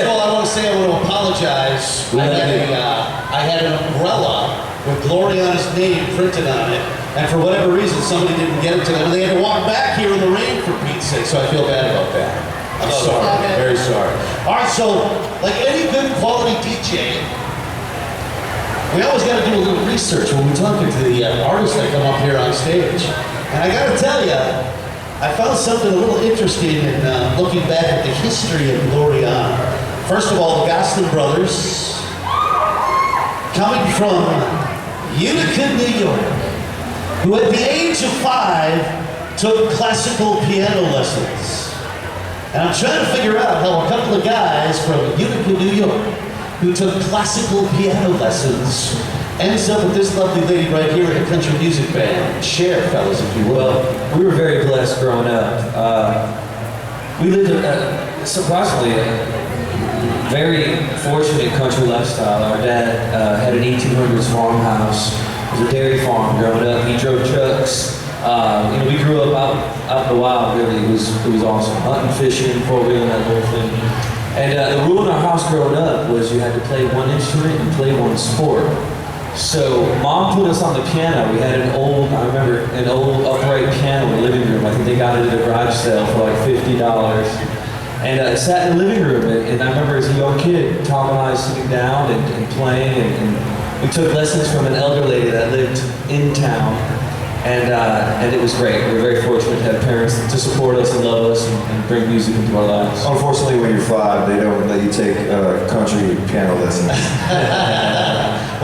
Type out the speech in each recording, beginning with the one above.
of all, I want to say I want to apologize. I had an umbrella with Gloriana's name printed on it, and for whatever reason, somebody didn't get it to them, and they had to walk back here in the rain for Pete's sake, so I feel bad about that. I'm sorry, very sorry. All right, so, like any good quality DJ, we always got to do a little research when we're talking to the artists that come up here on stage. And I got to tell you, I found something a little interesting in looking back at the history of Gloriana. First of all, the Gosselin brothers, coming from Utica, New York, who at the age of 5 took classical piano lessons. And I'm trying to figure out how a couple of guys from Utica, New York, who took classical piano lessons, ends up with this lovely lady right here in a country music band. Share, fellas, if you will. Well, we were very blessed growing up. We lived, surprisingly, a very fortunate country lifestyle. Our dad had an 1800s farmhouse. It was a dairy farm growing up. He drove trucks. We grew up out in the wild, really. It was awesome. Hunting, fishing, four-wheeling, that whole thing. And the rule in our house growing up was you had to play one instrument and play one sport. So Mom put us on the piano. We had an old upright piano in the living room. I think they got it at a garage sale for like $50. And I sat in the living room, and I remember as a young kid, Tom and I sitting down and playing, and we took lessons from an elder lady that lived in town. And it was great. We were very fortunate to have parents to support us and love us and bring music into our lives. Unfortunately, when you're 5, they don't let you take country piano lessons.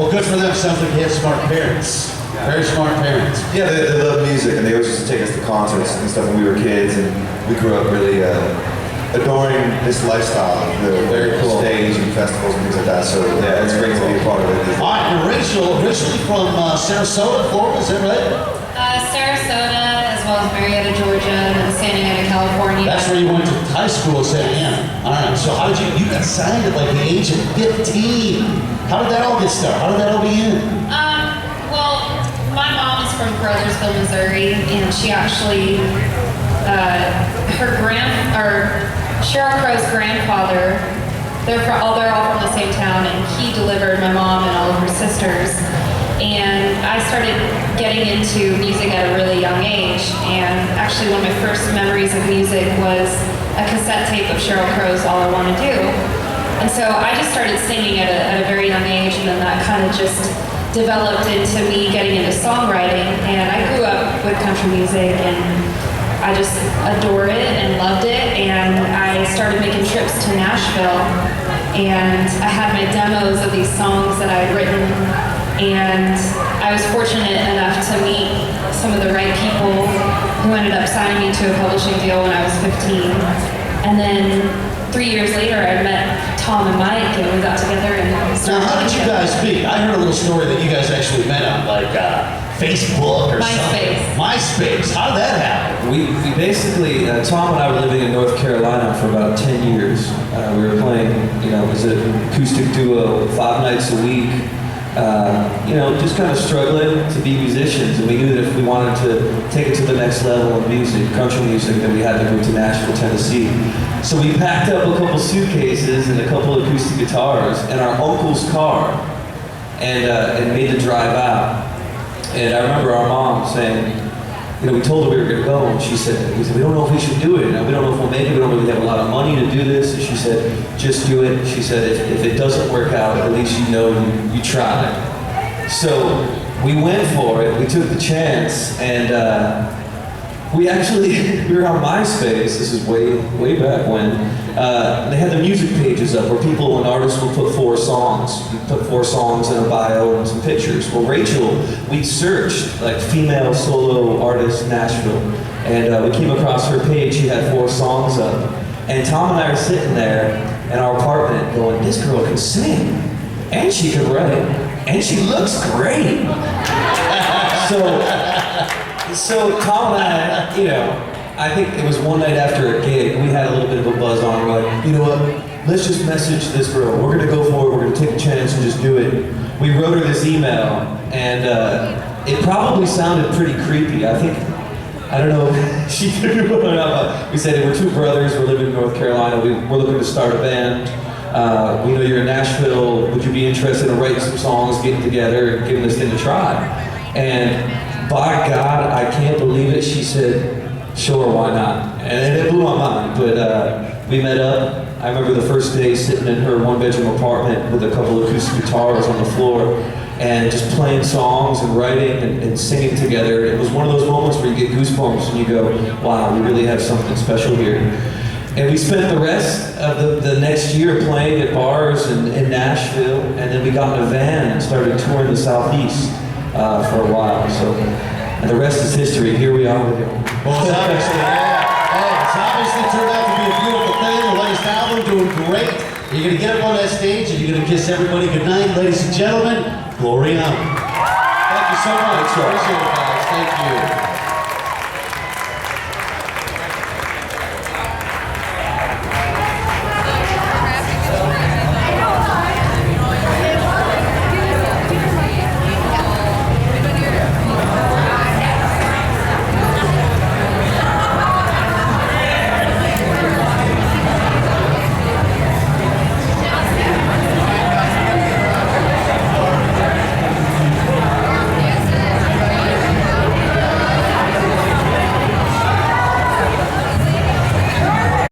Well, good for them. Sounds like you have smart parents. Very smart parents. Yeah, they love music, and they always used to take us to concerts and stuff when we were kids, and we grew up really adoring this lifestyle, the very cool stage and festivals and things like that. So yeah, it's great to be a part of it. All right, and Rachel, originally from Sarasota, Florida, is that right? Sarasota, as well as Marietta, Georgia, and Santa Ana, California. That's where you went to high school, Santa Ana. All right, so how did you got signed at like the age of 15. How did that all get started? How did that all begin? Well, my mom is from Caruthersville, Missouri, and she actually, Cheryl Crow's grandfather, they're all from the same town, and he delivered my mom and all of her sisters. And I started getting into music at a really young age, and actually one of my first memories of music was a cassette tape of Cheryl Crow's All I Want to Do. And so I just started singing at a very young age, and then that kind of just developed into me getting into songwriting. And I grew up with country music, and I just adored it and loved it. And I started making trips to Nashville, and I had my demos of these songs that I had written. And I was fortunate enough to meet some of the right people who ended up signing me to a publishing deal when I was 15. And then 3 years later, I met Tom and Mike, and we got together and started. Now, how did you guys meet? I heard a little story that you guys actually met on like Facebook or something. MySpace. How did that happen? We basically, Tom and I were living in North Carolina for about 10 years. We were playing, it was an acoustic duo 5 nights a week. Just kind of struggling to be musicians, and we knew that if we wanted to take it to the next level of music, country music, then we had to move to Nashville, Tennessee. So we packed up a couple suitcases and a couple of acoustic guitars in our uncle's car and made the drive out. And I remember our mom saying, we told her we were going to go, and we said, we don't know if we should do it. We don't know if we'll make it. We don't really have a lot of money to do this. And she said, just do it. She said, if it doesn't work out, at least you know you tried. So we went for it. We took the chance, and we were on MySpace. This is way back when. They had the music pages up where an artist would put 4 songs. You put 4 songs in a bio and some pictures. Well, Rachel, we searched like female solo artist Nashville, and we came across her page. She had 4 songs up, and Tom and I are sitting there in our apartment going, this girl can sing, and she can write, and she looks great. So Tom and I, I think it was one night after a gig, we had a little bit of a buzz on. We're like, you know what? Let's just message this girl. We're gonna go for it. We're gonna take a chance and just do it. We wrote her this email, and it probably sounded pretty creepy. I don't know if she knew it or not, but we said, we're 2 brothers, we're living in North Carolina, we're looking to start a band. We know you're in Nashville. Would you be interested in writing some songs, getting together, and giving this thing a try? And by God, I can't believe it. She said, sure, why not? And it blew my mind. But we met up. I remember the first day sitting in her one-bedroom apartment with a couple of acoustic guitars on the floor and just playing songs and writing and singing together. It was one of those moments where you get goosebumps and you go, wow, we really have something special here. And we spent the rest of the next year playing at bars in Nashville, and then we got in a van and started touring the Southeast for a while. So, and the rest is history. Here we are with you. Well, it's obviously turned out to be a beautiful thing. The latest album doing great. You're going to get up on that stage and you're going to kiss everybody goodnight, ladies and gentlemen. Gloriana. Thank you so much. Appreciate it, guys. Thank you.